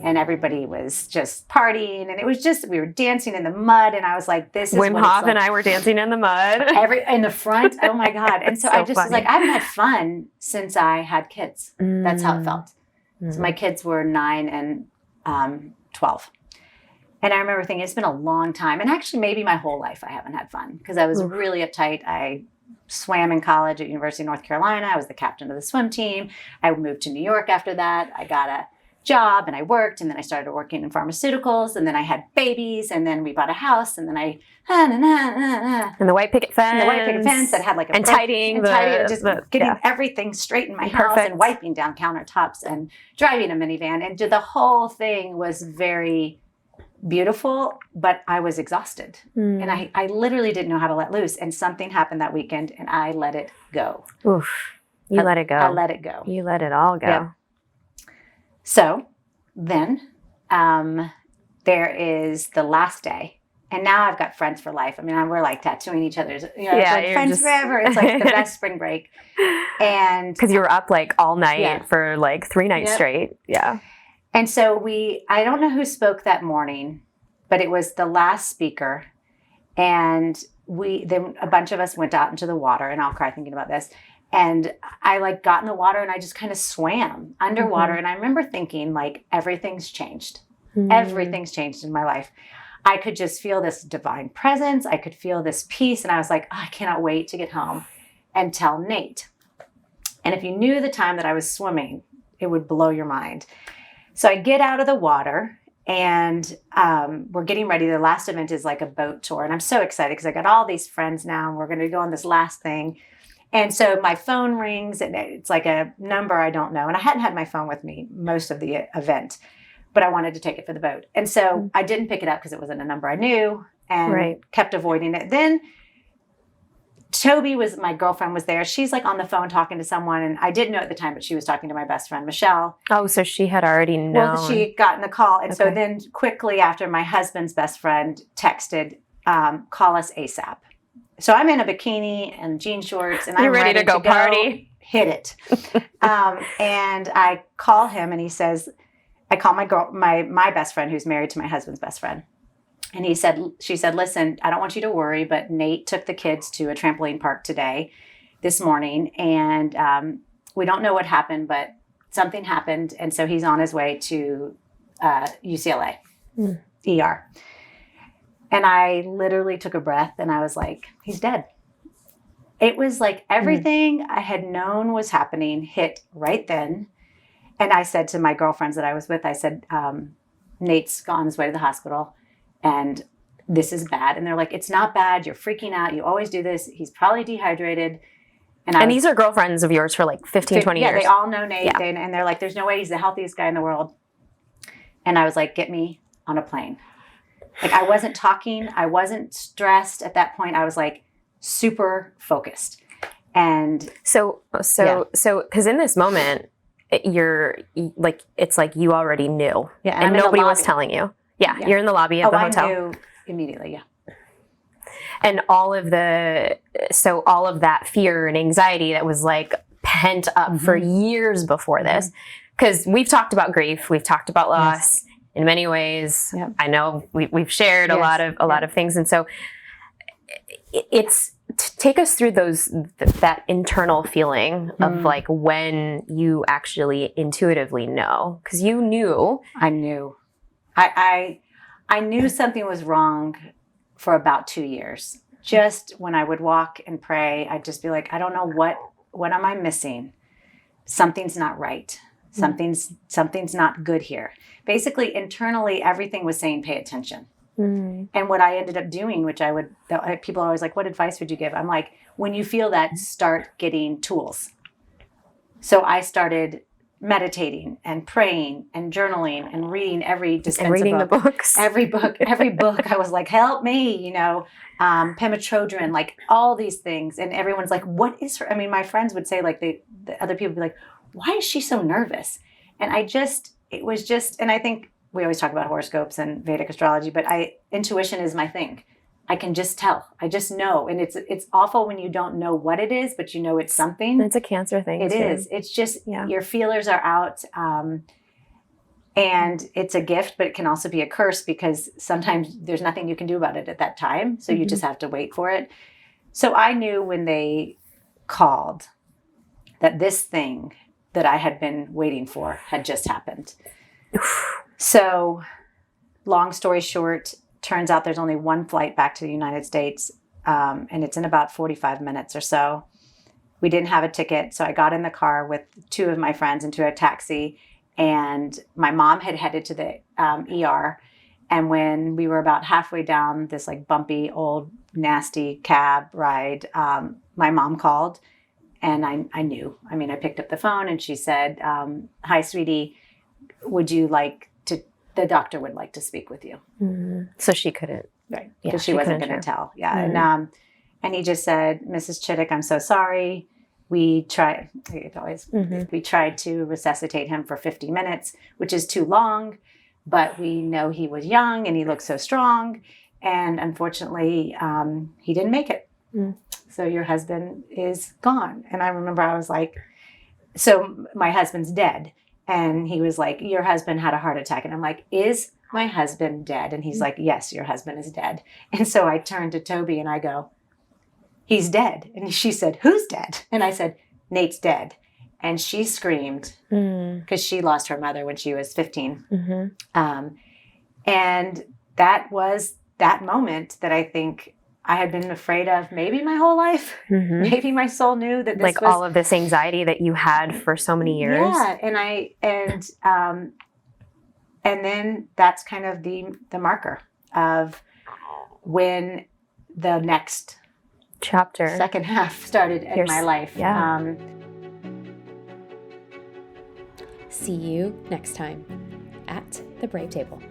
and everybody was just partying, and it was just, we were dancing in the mud, and I was like, this is Wim what Hof it's like. and I were dancing in the mud. In the front. Oh my God. And so I just was funny. like, I haven't had fun since I had kids. That's how it felt. So my kids were 9 and 12. And I remember thinking, it's been a long time. And actually, maybe my whole life I haven't had fun because I was really uptight. I swam in college at University of North Carolina. I was the captain of the swim team. I moved to New York after that. I got a job and I worked, and then I started working in pharmaceuticals, and then I had babies, and then we bought a house, and then and the white picket fence. that had like a and tidying getting everything straight in my house and wiping down countertops and driving a minivan, and the whole thing was very beautiful, but I was exhausted. And I literally didn't know how to let loose, and something happened that weekend and I let it go. Oof. You let it go. I let it go. You let it all go. Yep. So then there is the last day, and now I've got friends for life. I mean, we're like tattooing each other's, like friends forever. It's like the best spring break. And because you were up like all night for like 3 nights straight. Yeah. And so I don't know who spoke that morning, but it was the last speaker. And then a bunch of us went out into the water, and I'll cry thinking about this. And I like got in the water, and I just kind of swam underwater. And I remember thinking, like, everything's changed. Everything's changed in my life. I could just feel this divine presence. I could feel this peace. And I was like, I cannot wait to get home and tell Nate. And if you knew the time that I was swimming, it would blow your mind. So I get out of the water, and we're getting ready. The last event is like a boat tour. And I'm so excited because I got all these friends now, and we're going to go on this last thing. And so my phone rings, and it's like a number I don't know. And I hadn't had my phone with me most of the event, but I wanted to take it for the boat. And so I didn't pick it up because it wasn't a number I knew, and kept avoiding it. Then Toby my girlfriend was there. She's like on the phone talking to someone, and I didn't know at the time, but she was talking to my best friend, Michelle. Oh, so she had already known. Well, she had gotten the call. And so then quickly after, my husband's best friend texted, call us ASAP. So I'm in a bikini and jean shorts, and I'm ready to go party. Hit it. And I call him, and he says, I call my best friend who's married to my husband's best friend. And she said, listen, I don't want you to worry, but Nate took the kids to a trampoline park this morning. And we don't know what happened, but something happened. And so he's on his way to UCLA, ER. And I literally took a breath, and I was like, he's dead. It was like everything I had known was happening hit right then. And I said to my girlfriends that I was with, I said, Nate's on his way to the hospital, and this is bad. And they're like, it's not bad. You're freaking out. You always do this. He's probably dehydrated. And these are girlfriends of yours for like 15, 20 years. Yeah, they all know Nate. Yeah. And they're like, there's no way he's the healthiest guy in the world. And I was like, get me on a plane. Like, I wasn't talking. I wasn't stressed at that point. I was like super focused. And so, because in this moment, you're like, it's like you already knew. Yeah. And nobody was telling you. Yeah. You're in the lobby of the hotel. I knew immediately. Yeah. And all of that fear and anxiety that was like pent up for years before this, because we've talked about grief. We've talked about loss. In many ways, I know we've shared a lot of things, and so it's take us through that internal feeling of like when you actually intuitively know, because you knew. I knew, I knew something was wrong for about 2 years. Just when I would walk and pray, I'd just be like, I don't know what am I missing? Something's not right. Something's not good here. Basically, internally, everything was saying, pay attention. And what I ended up doing, which people are always like, what advice would you give? I'm like, when you feel that, start getting tools. So I started meditating and praying and journaling and reading every dispenser and reading book. The books. Every book. I was like, help me, Pemitrodrin, like all these things. And everyone's like, what is her? I mean, my friends would say, like, the other people would be like, why is she so nervous? And and I think we always talk about horoscopes and Vedic astrology, but intuition is my thing. I can just tell. I just know. And it's awful when you don't know what it is, but you know it's something. It's a Cancer thing. It is. It's just your feelers are out. And it's a gift, but it can also be a curse because sometimes there's nothing you can do about it at that time. So you just have to wait for it. So I knew when they called that this thing that I had been waiting for had just happened. So long story short, turns out there's only one flight back to the United States, and it's in about 45 minutes or so. We didn't have a ticket, so I got in the car with two of my friends into a taxi, and my mom had headed to the ER. And when we were about halfway down this like bumpy, old, nasty cab ride, my mom called, and I knew. I mean, I picked up the phone, and she said, "Hi, sweetie, would you like to? The doctor would like to speak with you." So she couldn't. Right. Yeah, Because she wasn't going to tell. Yeah. And he just said, "Mrs. Chittick, I'm so sorry. We tried to resuscitate him for 50 minutes, which is too long, but we know he was young and he looked so strong. And unfortunately, he didn't make it. So your husband is gone." And I remember I was like, "So my husband's dead." And he was like, "Your husband had a heart attack." And I'm like, "Is my husband dead?" And he's like, "Yes, your husband is dead." And so I turned to Toby and I go, "He's dead." And she said, "Who's dead?" And I said, "Nate's dead." And she screamed because she lost her mother when she was 15. And that was that moment that I think I had been afraid of maybe my whole life. Maybe my soul knew that this like was all of this anxiety that you had for so many years. Yeah, and then that's kind of the marker of when the next chapter, second half started in my life. Yeah. See you next time at the Brave Table.